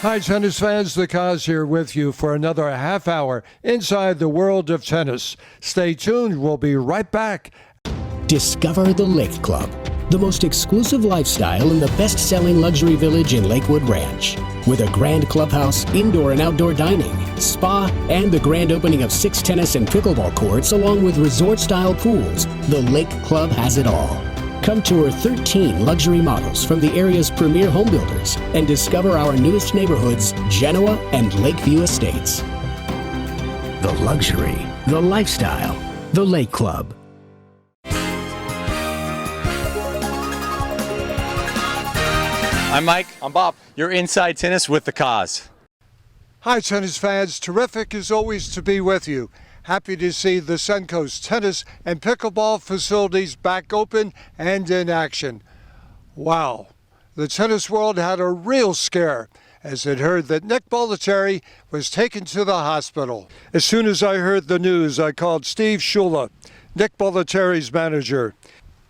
Hi, tennis fans. The Cos here with you for another half hour inside the world of tennis. Stay tuned. We'll be right back. Discover the Lake Club, the most exclusive lifestyle in the best-selling luxury village in Lakewood Ranch. With a grand clubhouse, indoor and outdoor dining, spa, and the grand opening of 6 tennis and pickleball courts along with resort-style pools, the Lake Club has it all. Come tour 13 luxury models from the area's premier home builders and discover our newest neighborhoods, Genoa and Lakeview Estates. The luxury, the lifestyle, the Lake Club. I'm Mike. I'm Bob. You're Inside Tennis with the Cos. Hi, tennis fans. Terrific as always to be with you. Happy to see the Suncoast tennis and pickleball facilities back open and in action. Wow, the tennis world had a real scare as it heard that Nick Bollettieri was taken to the hospital. As soon as I heard the news, I called Steve Shula, Nick Bollettieri's manager.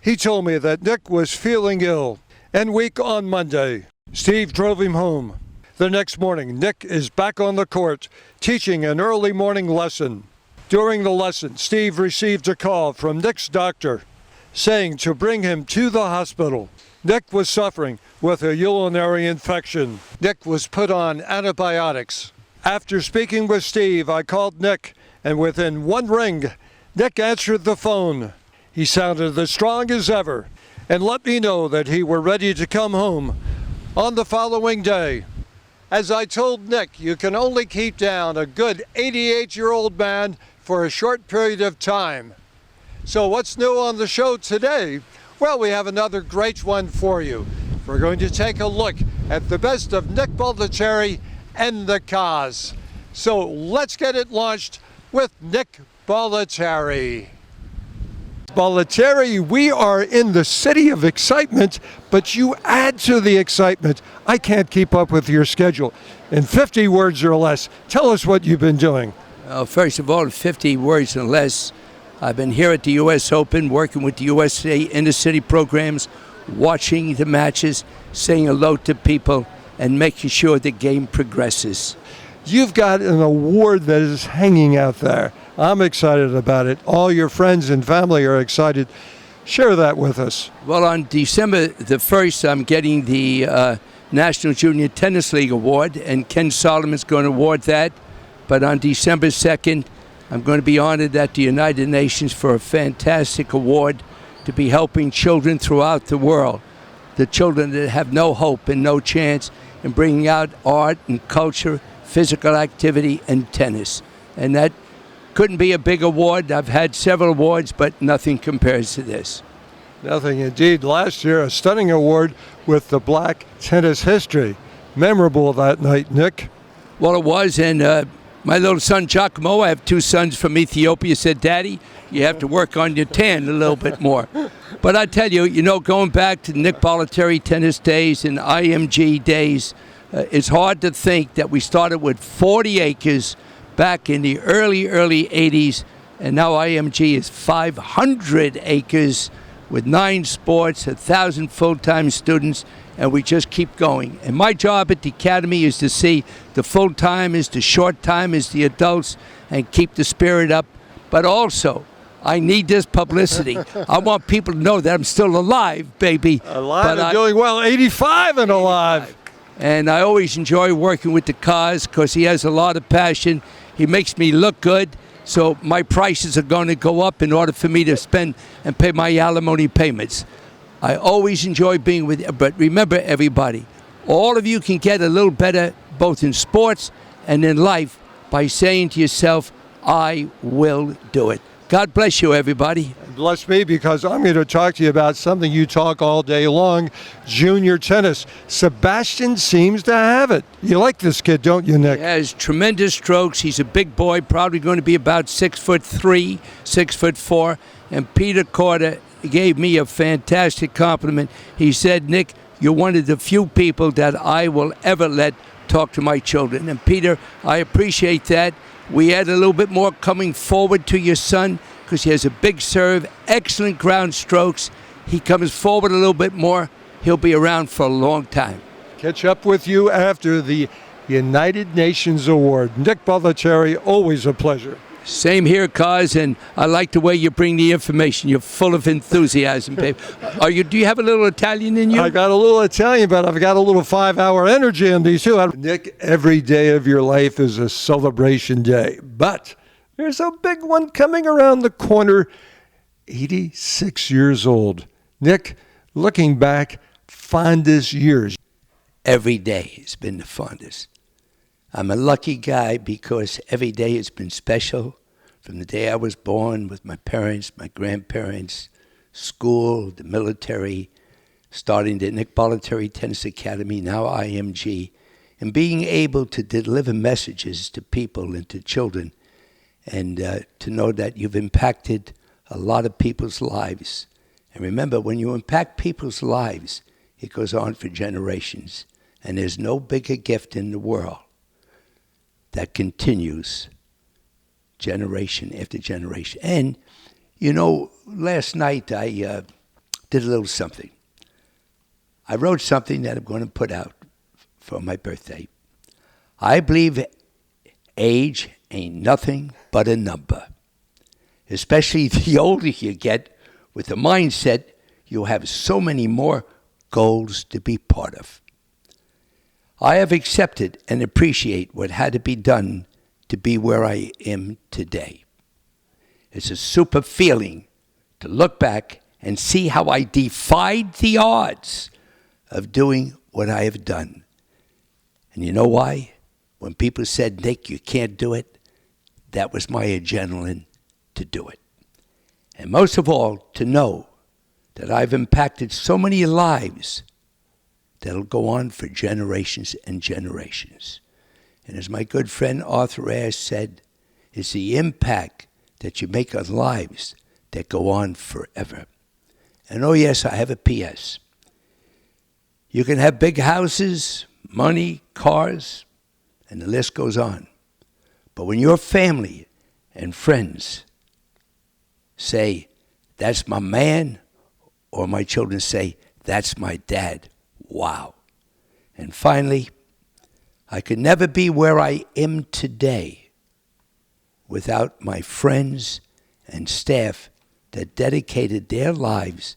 He told me that Nick was feeling ill and weak on Monday. Steve drove him home. The next morning, Nick is back on the court teaching an early morning lesson. During the lesson, Steve received a call from Nick's doctor saying to bring him to the hospital. Nick was suffering with a urinary infection. Nick was put on antibiotics. After speaking with Steve, I called Nick, and within one ring, Nick answered the phone. He sounded as strong as ever and let me know that he were ready to come home on the following day. As I told Nick, you can only keep down a good 88-year-old man for a short period of time. So what's new on the show today? Well, we have another great one for you. We're going to take a look at the best of Nick Bollettieri and the Cos. So let's get it launched with Nick Bollettieri. Bollettieri, we are in the city of excitement, but you add to the excitement. I can't keep up with your schedule. In 50 words or less, tell us what you've been doing. First of all, 50 words or less. I've been here at the U.S. Open, working with the USA inner-city programs, watching the matches, saying hello to people, and making sure the game progresses. You've got an award that is hanging out there. I'm excited about it. All your friends and family are excited. Share that with us. Well, on December the 1st, I'm getting the National Junior Tennis League Award, and Ken Solomon's going to award that. But on December 2nd, I'm going to be honored at the United Nations for a fantastic award to be helping children throughout the world, the children that have no hope and no chance, in bringing out art and culture, physical activity, and tennis. And that couldn't be a big award. I've had several awards, but nothing compares to this. Nothing indeed. Last year, a stunning award with the Black Tennis History. Memorable that night, Nick. Well, it was, and my little son Giacomo, I have 2 sons from Ethiopia, said, Daddy, you have to work on your tan a little bit more. But I tell you, going back to Nick Bollettieri tennis days and IMG days, it's hard to think that we started with 40 acres back in the early 80s, and now IMG is 500 acres with 9 sports, 1,000 full-time students, and we just keep going. And my job at the Academy is to see the full-timers, the short-timers, the adults, and keep the spirit up. But also, I need this publicity. I want people to know that I'm still alive, baby. Alive and doing well, 85 and alive. And I always enjoy working with the Cos because he has a lot of passion. He makes me look good, so my prices are going to go up in order for me to spend and pay my alimony payments. I always enjoy being with you, but remember, everybody, all of you can get a little better both in sports and in life by saying to yourself, I will do it. God bless you, everybody. Bless me, because I'm going to talk to you about something you talk all day long, junior tennis. Sebastian seems to have it. You like this kid, don't you, Nick? He has tremendous strokes. He's a big boy, probably going to be about 6'3", 6'4", and Peter Corder gave me a fantastic compliment. He said, Nick, you're one of the few people that I will ever let talk to my children. And Peter, I appreciate that. We add a little bit more coming forward to your son because he has a big serve, excellent ground strokes. He comes forward a little bit more. He'll be around for a long time. Catch up with you after the United Nations Award. Nick Bollettieri, always a pleasure. Same here, Cos, and I like the way you bring the information. You're full of enthusiasm, babe. Do you have a little Italian in you? I got a little Italian, but I've got a little 5-hour energy in me too. Nick, every day of your life is a celebration day, but there's a big one coming around the corner. 86 years old. Nick, looking back, fondest years. Every day has been the fondest. I'm a lucky guy because every day has been special. From the day I was born with my parents, my grandparents, school, the military, starting the Nick Bollettieri Tennis Academy, now IMG, and being able to deliver messages to people and to children, and to know that you've impacted a lot of people's lives. And remember, when you impact people's lives, it goes on for generations. And there's no bigger gift in the world that continues generation after generation. And, last night I did a little something. I wrote something that I'm going to put out for my birthday. I believe age ain't nothing but a number. Especially the older you get, with the mindset, you'll have so many more goals to be part of. I have accepted and appreciate what had to be done to be where I am today. It's a super feeling to look back and see how I defied the odds of doing what I have done. And you know why? When people said, Nick, you can't do it, that was my adrenaline to do it. And most of all, to know that I've impacted so many lives that'll go on for generations and generations. And as my good friend Arthur Ashe said, it's the impact that you make on lives that go on forever. And oh yes, I have a PS. You can have big houses, money, cars, and the list goes on. But when your family and friends say, that's my man, or my children say, that's my dad, wow. And finally, I could never be where I am today without my friends and staff that dedicated their lives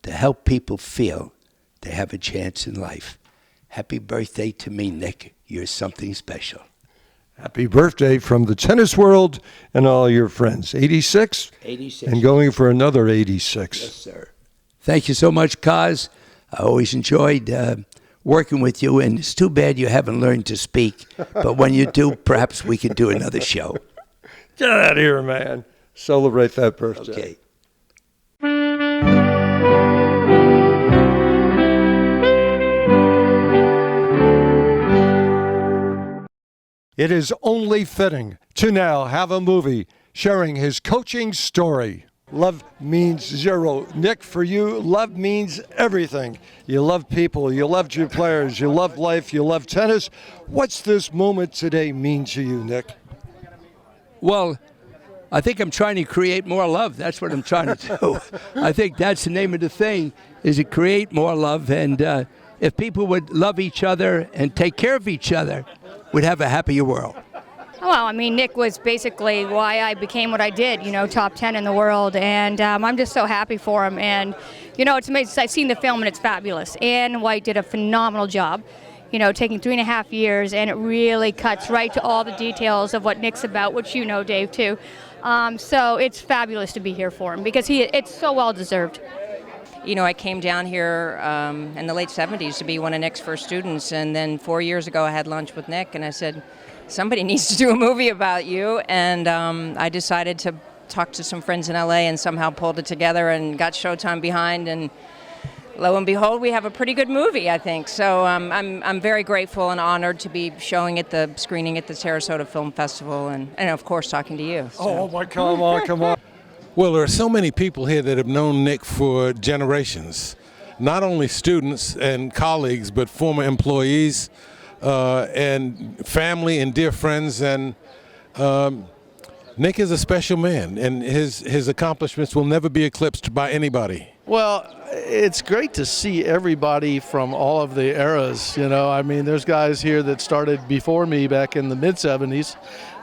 to help people feel they have a chance in life. Happy birthday to me, Nick. You're something special. Happy birthday from the tennis world and all your friends. 86? 86. And going for another 86. Yes, sir. Thank you so much, Kaz. I always enjoyed working with you, and it's too bad you haven't learned to speak. But when you do, perhaps we could do another show. Get out of here, man. Celebrate that birthday. Okay. It is only fitting to now have a movie sharing his coaching story. Love means zero. Nick, for you, love means everything. You love people, you loved your players, you love life, you love tennis. What's this moment today mean to you, Nick? Well, I think I'm trying to create more love. That's what I'm trying to do. I think that's the name of the thing, is to create more love. And if people would love each other and take care of each other, we'd have a happier world. Well, I mean, Nick was basically why I became what I did, top 10 in the world, and I'm just so happy for him. And, it's amazing. I've seen the film, and it's fabulous. Ann White did a phenomenal job, taking 3.5 years, and it really cuts right to all the details of what Nick's about, which you know, Dave, too. So it's fabulous to be here for him, because it's so well-deserved. I came down here in the late 70s to be one of Nick's first students, and then 4 years ago I had lunch with Nick, and I said, somebody needs to do a movie about you, and I decided to talk to some friends in LA and somehow pulled it together and got Showtime behind, and lo and behold, we have a pretty good movie, I think. So I'm very grateful and honored to be showing at the screening at the Sarasota Film Festival, and of course talking to you. So. Oh my, come on. Well, there are so many people here that have known Nick for generations, not only students and colleagues, but former employees and family and dear friends. And Nick is a special man, and his accomplishments will never be eclipsed by anybody. Well, it's great to see everybody from all of the eras. I mean, there's guys here that started before me back in the mid-'70s,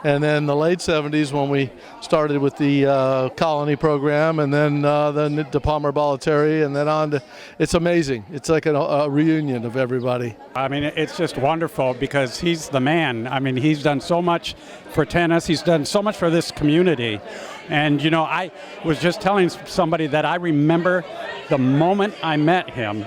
and then the late 70s when we started with the colony program, and then the Palmer Bollettieri, and then on to, it's amazing. It's like a reunion of everybody. I mean, it's just wonderful because he's the man. I mean, he's done so much for tennis. He's done so much for this community. And, I was just telling somebody that I remember the moment I met him,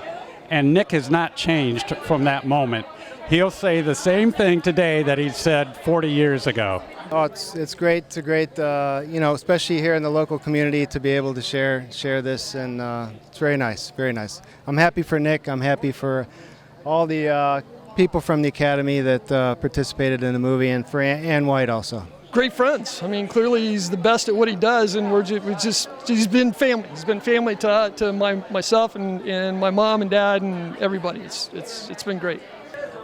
and Nick has not changed from that moment. He'll say the same thing today that he said 40 years ago. Oh, it's great. It's a great, especially here in the local community, to be able to share this, and it's very nice, very nice. I'm happy for Nick. I'm happy for all the people from the Academy that participated in the movie, and for Ann White also. Great friends. I mean, clearly he's the best at what he does, and he's been family. He's been family to myself and my mom and dad and everybody. It's been great.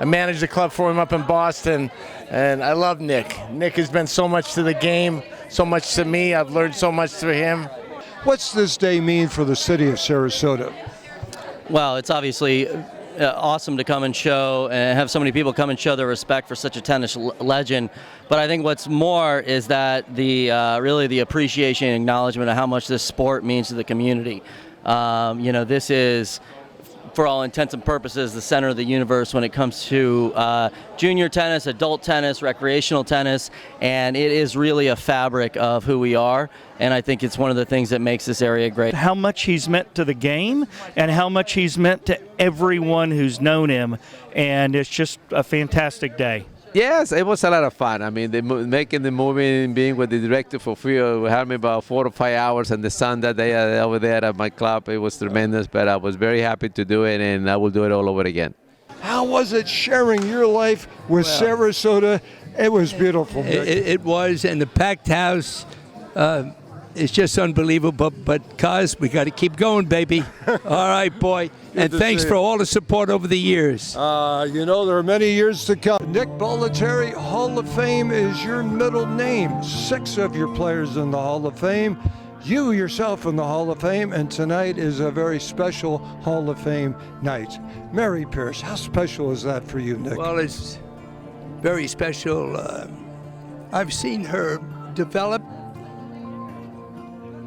I managed the club for him up in Boston, and I love Nick. Nick has been so much to the game, so much to me. I've learned so much through him. What's this day mean for the city of Sarasota? Well, it's obviously awesome to come and show and have so many people come and show their respect for such a tennis legend. But I think what's more is that really the appreciation and acknowledgement of how much this sport means to the community. This is, for all intents and purposes, the center of the universe when it comes to junior tennis, adult tennis, recreational tennis, and it is really a fabric of who we are, and I think it's one of the things that makes this area great. How much he's meant to the game and how much he's meant to everyone who's known him, and it's just a fantastic day. Yes, it was a lot of fun. I mean, making the movie and being with the director for free had me about 4 to 5 hours in the sun that day over there at my club. It was tremendous, but I was very happy to do it, and I will do it all over again. How was it sharing your life with Sarasota? It was beautiful. It was, and the packed house. It's just unbelievable, but Cos, we got to keep going, baby. All right, boy. And thanks for all the support over the years. There are many years to come. Nick Bollettieri, Hall of Fame is your middle name. 6 of your players in the Hall of Fame. You yourself in the Hall of Fame, and tonight is a very special Hall of Fame night. Mary Pierce, how special is that for you, Nick? Well, it's very special. I've seen her develop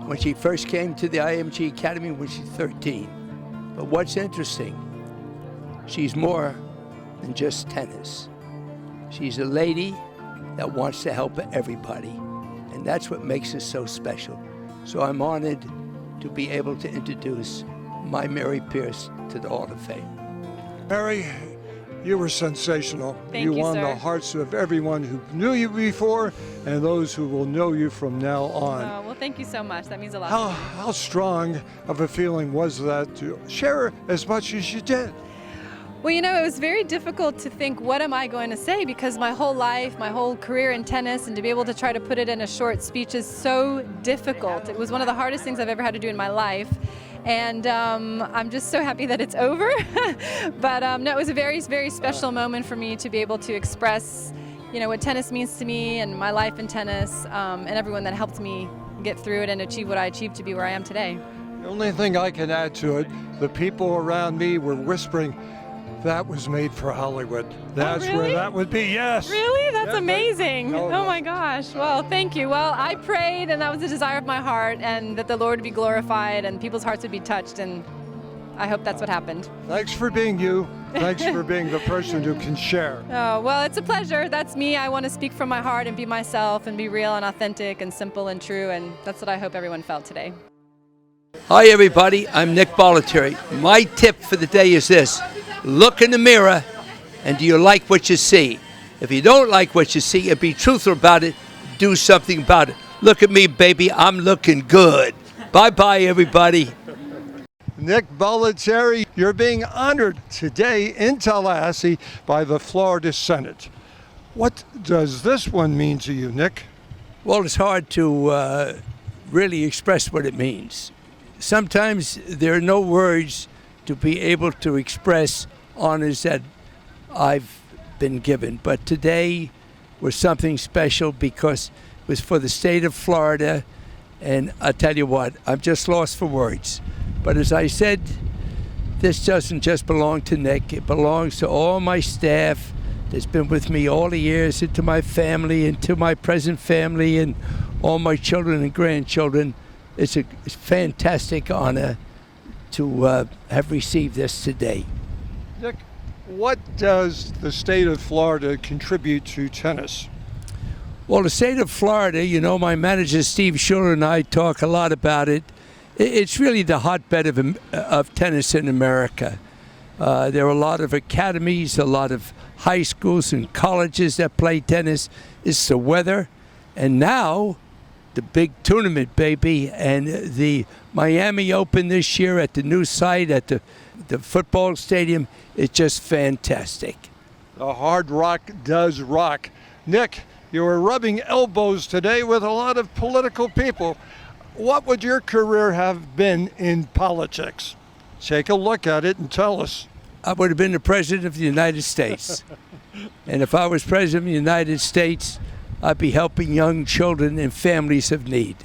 when she first came to the IMG Academy when she's 13. But what's interesting, she's more than just tennis. She's a lady that wants to help everybody, and that's what makes her so special. So I'm honored to be able to introduce my Mary Pierce to the Hall of Fame. Mary, you were sensational. Thank you, won sir. the hearts of everyone who knew you before and those who will know you from now on. Oh, well, thank you so much. That means a lot. How strong of a feeling was that to share as much as you did? Well, it was very difficult to think, what am I going to say? Because my whole life, my whole career in tennis, and to be able to try to put it in a short speech is so difficult. It was one of the hardest things I've ever had to do in my life. And I'm just so happy that it's over. But no, it was a very, very special moment for me to be able to express, what tennis means to me and my life in tennis, and everyone that helped me get through it and achieve what I achieved to be where I am today. The only thing I can add to it, the people around me were whispering, that was made for Hollywood. That's where that would be, yes. Really? That's amazing. No. Oh my gosh. Well, thank you. Well, I prayed, and that was the desire of my heart, and that the Lord would be glorified and people's hearts would be touched, and I hope that's what happened. Thanks for being you. Thanks for being the person who can share. Oh, well, it's a pleasure. That's me. I want to speak from my heart and be myself and be real and authentic and simple and true, and that's what I hope everyone felt today. Hi, everybody. I'm Nick Bollettieri. My tip for the day is this. Look in the mirror, and do you like what you see? If you don't like what you see, and be truthful about it, do something about it. Look at me, baby. I'm looking good. Bye-bye, everybody. Nick Bollettieri, you're being honored today in Tallahassee by the Florida Senate. What does this one mean to you, Nick? Well, it's hard to really express what it means. Sometimes there are no words to be able to express honors that I've been given. But today was something special because it was for the state of Florida. And I tell you what, I'm just lost for words. But as I said, this doesn't just belong to Nick. It belongs to all my staff that's been with me all the years, and to my family, and to my present family, and all my children and grandchildren. It's a fantastic honor to have received this today. Nick, what does the state of Florida contribute to tennis? Well, the state of Florida, you know, my manager Steve Schuler and I talk a lot about it. It's really the hotbed of tennis in America. There are a lot of academies, a lot of high schools and colleges that play tennis. It's the weather, and now the big tournament, baby, and the Miami Open this year at the new site at the football stadium is just fantastic. The Hard Rock does rock. Nick, you were rubbing elbows today with a lot of political people. What would your career have been in politics? Take a look at it and tell us. I would have been the President of the United States. And if I was President of the United States, I'd be helping young children and families of need.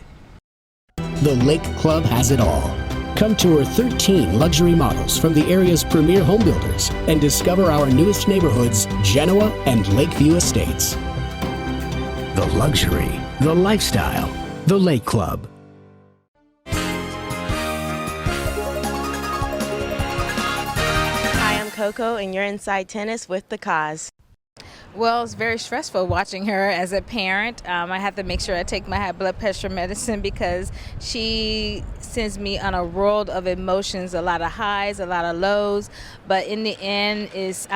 The Lake Club has it all. Come tour 13 luxury models from the area's premier home builders and discover our newest neighborhoods, Genoa and Lakeview Estates. The luxury, the lifestyle, the Lake Club. Hi, I'm Coco, and you're inside tennis with the Cause. Well, it's very stressful watching her as a parent. I have to make sure I take my high blood pressure medicine because she sends me on a world of emotions, a lot of highs, a lot of lows. But in the end, is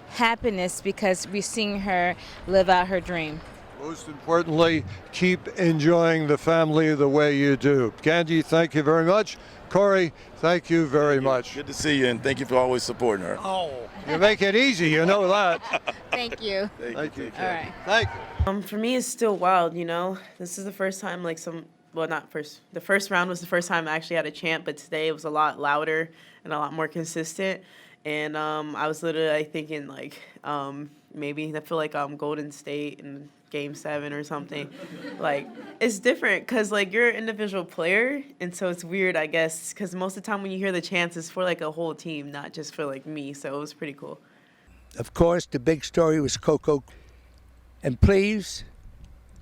happiness because we're seeing her live out her dream. Most importantly, keep enjoying the family the way you do. Candy, thank you very much. Corey, thank you very much. Good to see you, and thank you for always supporting her. Oh, you make it easy, you know that. Thank you. Thank you. All right. Thank you. For me, it's still wild, you know. This is the first time, the first round was the first time I actually had a chant, but today it was a lot louder and a lot more consistent. And I was literally thinking, maybe I feel like Golden State in Game 7 or something. It's different because, you're an individual player, and so it's weird, I guess, because most of the time when you hear the chants, it's for, a whole team, not just for, me, so it was pretty cool. Of course, the big story was Coco. And please,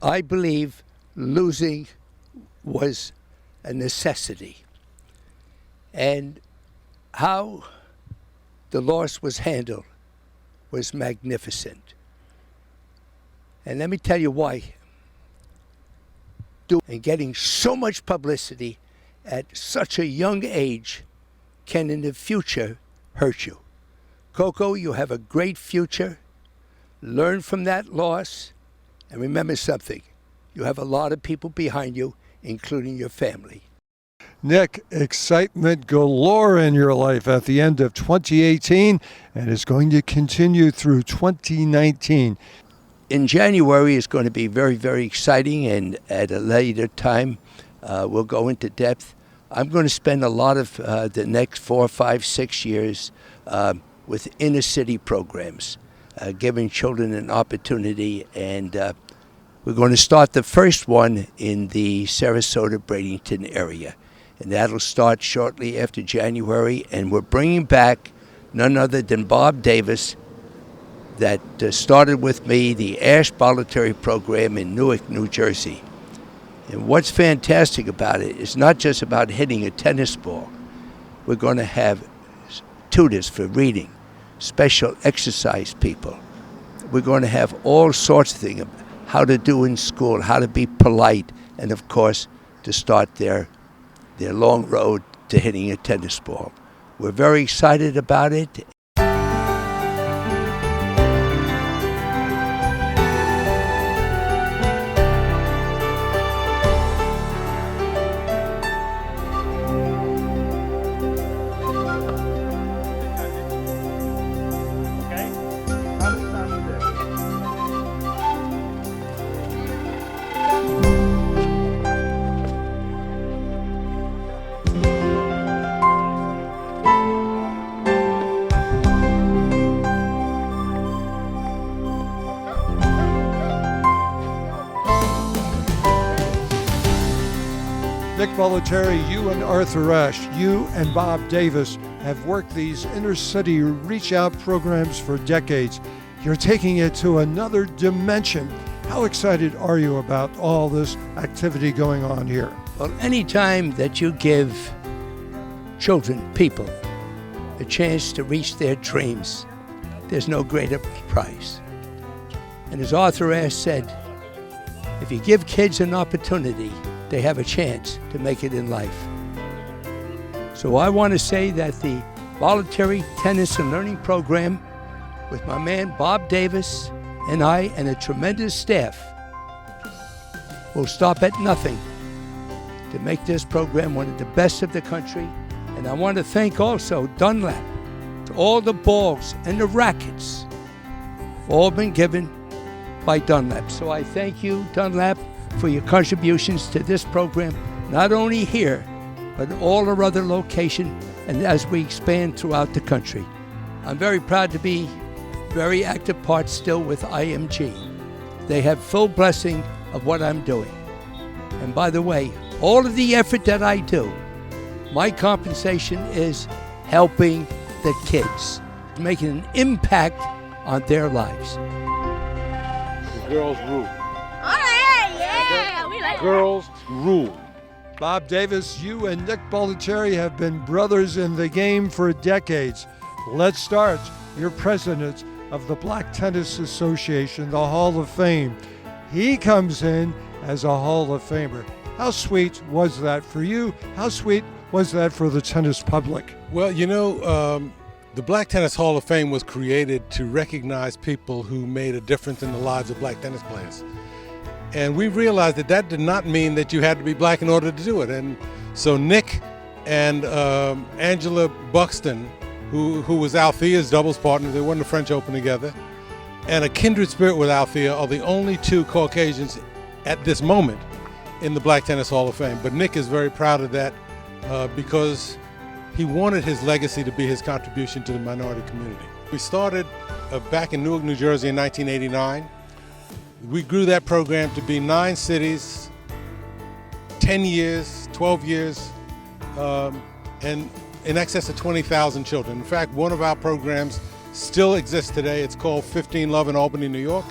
I believe losing was a necessity. And how the loss was handled was magnificent. And let me tell you why. And getting so much publicity at such a young age can in the future hurt you. Coco, you have a great future. Learn from that loss. And remember something. You have a lot of people behind you, including your family. Nick, excitement galore in your life at the end of 2018 and is going to continue through 2019. In January is going to be very, very exciting, and at a later time, we'll go into depth. I'm going to spend a lot of the next 4, 5, 6 years with inner city programs, giving children an opportunity, and we're going to start the first one in the Sarasota, Bradenton area, and that'll start shortly after January, and we're bringing back none other than Bob Davis, that started with me the Ash Bollettieri program in Newark, New Jersey. And what's fantastic about it is not just about hitting a tennis ball. We're going to have tutors for reading, special exercise people. We're going to have all sorts of things, how to do in school, how to be polite, and of course, to start their long road to hitting a tennis ball. We're very excited about it. Bollettieri, you and Arthur Ashe, you and Bob Davis have worked these inner-city reach-out programs for decades. You're taking it to another dimension. How excited are you about all this activity going on here? Well, anytime that you give children, people, a chance to reach their dreams, there's no greater prize. And as Arthur Ashe said, if you give kids an opportunity, they have a chance to make it in life. So I want to say that the Bollettieri Tennis and Learning Program with my man Bob Davis and I and a tremendous staff will stop at nothing to make this program one of the best of the country. And I want to thank also Dunlap. All the balls and the rackets all been given by Dunlap. So I thank you, Dunlap, for your contributions to this program, not only here, but all our other locations and as we expand throughout the country. I'm very proud to be very active part still with IMG. They have full blessing of what I'm doing. And by the way, all of the effort that I do, my compensation is helping the kids, making an impact on their lives. The girls rule. Yeah, we like Girls rule. Bob Davis, you and Nick Bollettieri have been brothers in the game for decades. Let's start. You're president of the Black Tennis Association, the Hall of Fame. He comes in as a Hall of Famer. How sweet was that for you? How sweet was that for the tennis public? Well, you know, the Black Tennis Hall of Fame was created to recognize people who made a difference in the lives of black tennis players. And we realized that that did not mean that you had to be black in order to do it. And so Nick and Angela Buxton, who was Althea's doubles partner, they won the French Open together, and a kindred spirit with Althea are the only two Caucasians at this moment in the Black Tennis Hall of Fame. But Nick is very proud of that because he wanted his legacy to be his contribution to the minority community. We started back in Newark, New Jersey in 1989. We grew that program to be 9 cities, 10 years, 12 years, and in excess of 20,000 children. In fact, one of our programs still exists today. It's called 15 Love in Albany, New York.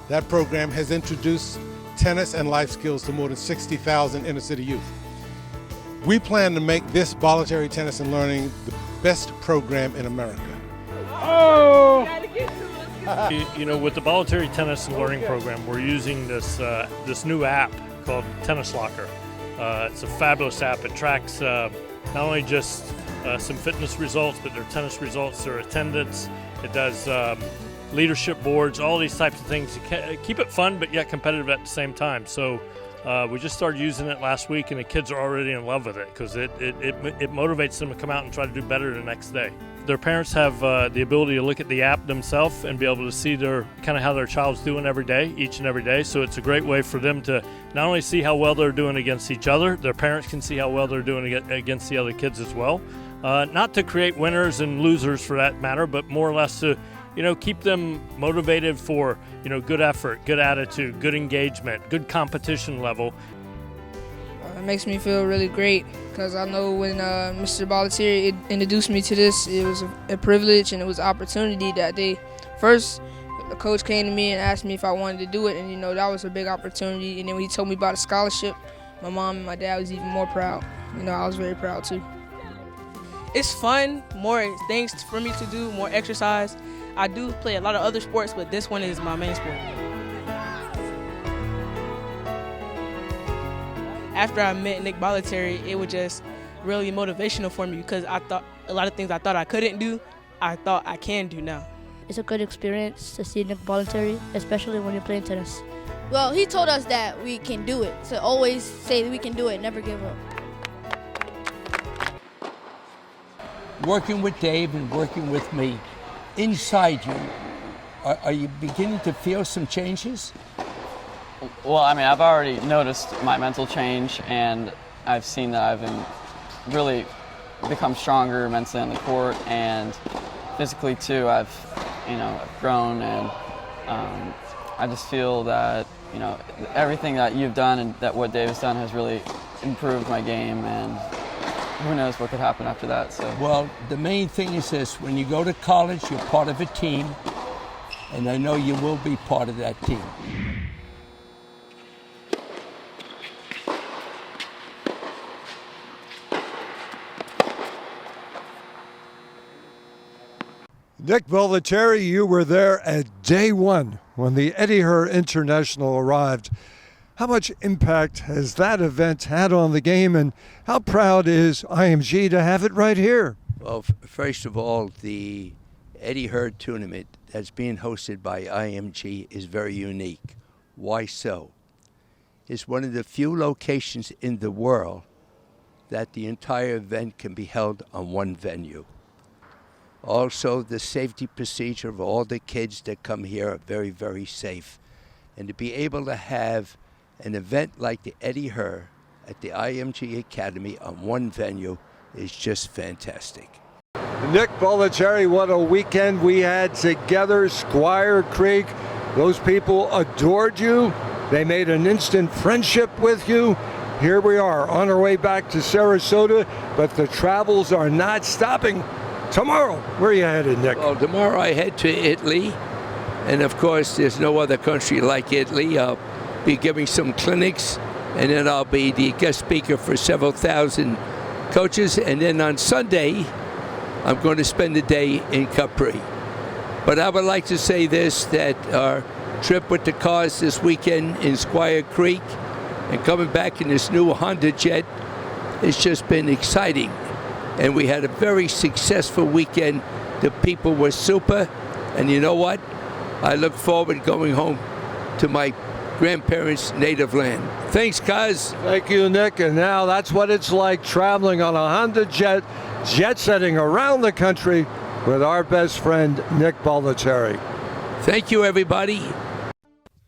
That program has introduced tennis and life skills to more than 60,000 inner city youth. We plan to make this Bollettieri Tennis and Learning the best program in America. Oh! You know, with the Bollettieri Tennis and Learning Program, we're using this new app called Tennis Locker. It's a fabulous app. It tracks not only just some fitness results, but their tennis results, their attendance. It does leadership boards, all these types of things to keep it fun, but yet competitive at the same time. So we just started using it last week, and the kids are already in love with it because it motivates them to come out and try to do better the next day. Their parents have the ability to look at the app themselves and be able to see how their child's doing every day, each and every day. So it's a great way for them to not only see how well they're doing against each other, their parents can see how well they're doing against the other kids as well. Not to create winners and losers for that matter, but more or less to keep them motivated for good effort, good attitude, good engagement, good competition level. It makes me feel really great because I know when Mr. Bollettieri introduced me to this, it was a privilege and it was an opportunity that day. First, the coach came to me and asked me if I wanted to do it, and that was a big opportunity. And then when he told me about a scholarship, my mom and my dad was even more proud. I was very proud too. It's fun, more things for me to do, more exercise. I do play a lot of other sports, but this one is my main sport. After I met Nick Bollettieri, it was just really motivational for me because I thought a lot of things I thought I couldn't do, I thought I can do now. It's a good experience to see Nick Bollettieri, especially when you're playing tennis. Well, he told us that we can do it, so always say that we can do it, never give up. Working with Dave and working with me, inside you, are you beginning to feel some changes? Well, I've already noticed my mental change, and I've seen that I've really become stronger mentally on the court, and physically too. I've grown, and I just feel that everything that you've done and that what Dave has done has really improved my game, and who knows what could happen after that. So. Well, the main thing is this: when you go to college, you're part of a team, and I know you will be part of that team. Nick Bollettieri, you were there at day one when the Eddie Herr International arrived. How much impact has that event had on the game, and how proud is IMG to have it right here? Well, first of all, the Eddie Herr tournament that's being hosted by IMG is very unique. Why so? It's one of the few locations in the world that the entire event can be held on one venue. Also, the safety procedure of all the kids that come here are very, very safe. And to be able to have an event like the Eddie Herr at the IMG Academy on one venue is just fantastic. Nick Bollettieri, what a weekend we had together. Squire Creek, those people adored you. They made an instant friendship with you. Here we are on our way back to Sarasota, but the travels are not stopping. Tomorrow, where are you headed, Nick? Well, tomorrow I head to Italy, and of course there's no other country like Italy. I'll be giving some clinics, and then I'll be the guest speaker for several thousand coaches, and then on Sunday I'm going to spend the day in Capri. But I would like to say this, that our trip with the cars this weekend in Squire Creek and coming back in this new Honda Jet, it's just been exciting. And we had a very successful weekend. The people were super. And you know what? I look forward to going home to my grandparents' native land. Thanks, guys. Thank you, Nick. And now that's what it's like traveling on a Honda Jet, jet-setting around the country with our best friend, Nick Bollettieri. Thank you, everybody.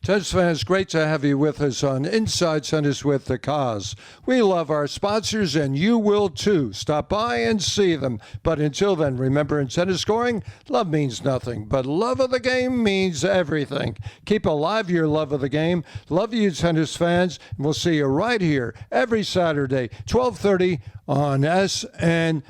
Tennis fans, great to have you with us on Inside Tennis with the Cause. We love our sponsors, and you will too. Stop by and see them. But until then, remember, in tennis scoring, love means nothing, but love of the game means everything. Keep alive your love of the game. Love you, tennis fans, and we'll see you right here every Saturday, 12:30 on SNN.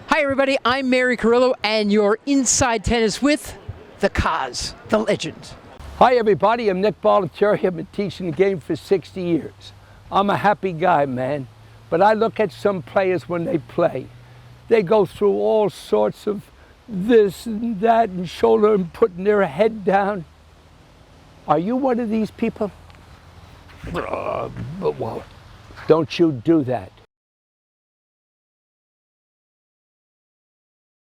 Hi, everybody. I'm Mary Carrillo, and you're Inside Tennis with the Cause, the legend. Hi, everybody. I'm Nick Bollettieri. I've been teaching the game for 60 years. I'm a happy guy, man. But I look at some players when they play. They go through all sorts of this and that and shoulder and putting their head down. Are you one of these people? Well, don't you do that.